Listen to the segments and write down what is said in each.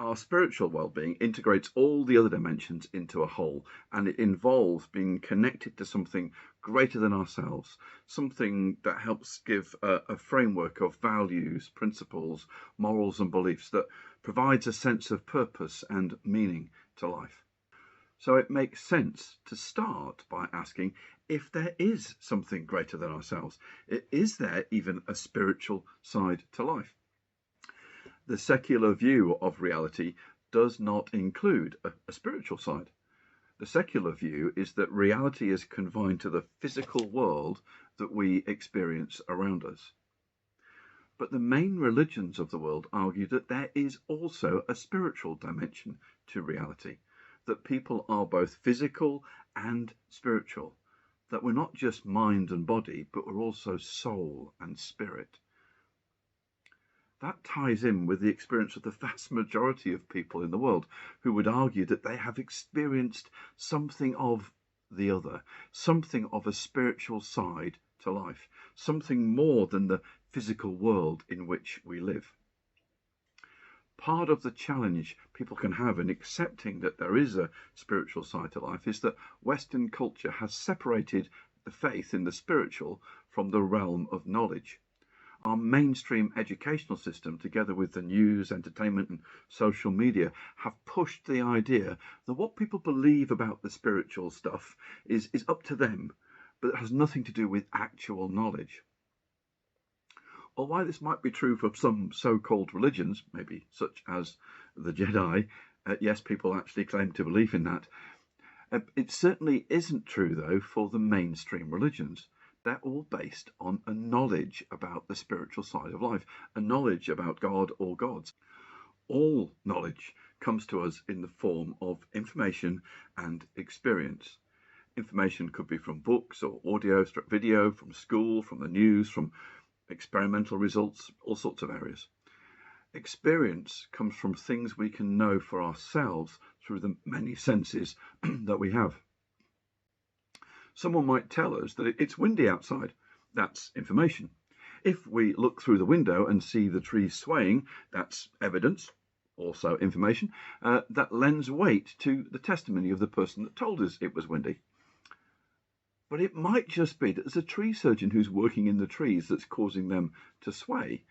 Our spiritual well-being integrates all the other dimensions into a whole, and it involves being connected to something greater than ourselves, something that helps give a framework of values, principles, morals, and beliefs that provides a sense of purpose and meaning to life. So it makes sense to start by asking if there is something greater than ourselves. Is there even a spiritual side to life? The secular view of reality does not include a spiritual side. The secular view is that reality is confined to the physical world that we experience around us. But the main religions of the world argue that there is also a spiritual dimension to reality, that people are both physical and spiritual, that we're not just mind and body, but we're also soul and spirit. That ties in with the experience of the vast majority of people in the world who would argue that they have experienced something of the other, something of a spiritual side to life, something more than the physical world in which we live. Part of the challenge people can have in accepting that there is a spiritual side to life is that Western culture has separated the faith in the spiritual from the realm of knowledge. Our mainstream educational system, together with the news, entertainment, and social media, have pushed the idea that what people believe about the spiritual stuff is up to them, but it has nothing to do with actual knowledge. Or while this might be true for some so-called religions, maybe such as the Jedi, yes, people actually claim to believe in that, it certainly isn't true, though, for the mainstream religions. They're all based on a knowledge about the spiritual side of life, a knowledge about God or gods. All knowledge comes to us in the form of information and experience. Information could be from books or audio, video, from school, from the news, from experimental results, all sorts of areas. Experience comes from things we can know for ourselves through the many senses that we have. Someone might tell us that it's windy outside. That's information. If we look through the window and see the trees swaying, that's evidence, also information, that lends weight to the testimony of the person that told us it was windy. But it might just be that there's a tree surgeon who's working in the trees that's causing them to sway.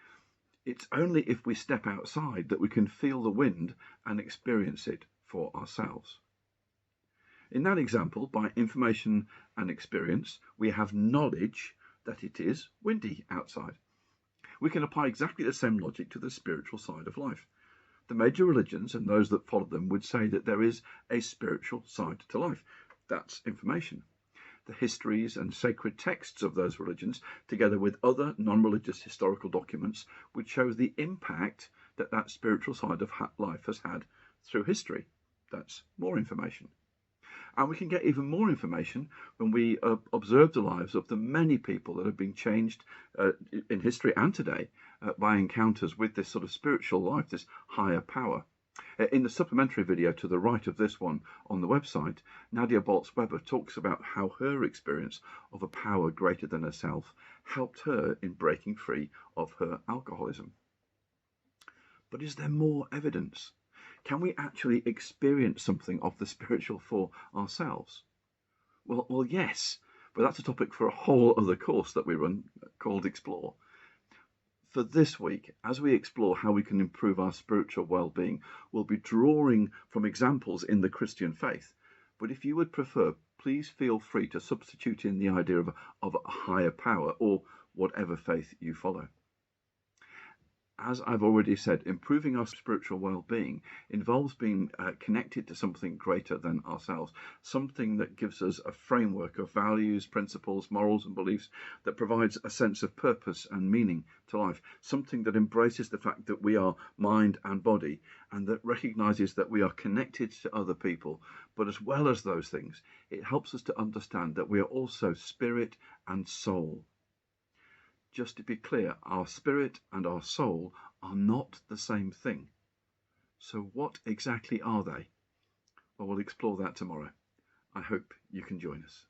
It's only if we step outside that we can feel the wind and experience it for ourselves. In that example, by information and experience, we have knowledge that it is windy outside. We can apply exactly the same logic to the spiritual side of life. The major religions and those that follow them would say that there is a spiritual side to life. That's information. The histories and sacred texts of those religions, together with other non-religious historical documents, would show the impact that that spiritual side of life has had through history. That's more information. And we can get even more information when we observe the lives of the many people that have been changed in history and today by encounters with this sort of spiritual life, this higher power. In the supplementary video to the right of this one on the website, Nadia Bolz-Weber talks about how her experience of a power greater than herself helped her in breaking free of her alcoholism. But is there more evidence? Can we actually experience something of the spiritual for ourselves? Well, yes, but that's a topic for a whole other course that we run called Explore. For this week, as we explore how we can improve our spiritual well-being, we'll be drawing from examples in the Christian faith. But if you would prefer, please feel free to substitute in the idea of a higher power or whatever faith you follow. As I've already said, improving our spiritual well-being involves being connected to something greater than ourselves, something that gives us a framework of values, principles, morals, and beliefs that provides a sense of purpose and meaning to life, something that embraces the fact that we are mind and body, and that recognizes that we are connected to other people. But as well as those things, it helps us to understand that we are also spirit and soul. Just to be clear, our spirit and our soul are not the same thing. So what exactly are they? Well, we'll explore that tomorrow. I hope you can join us.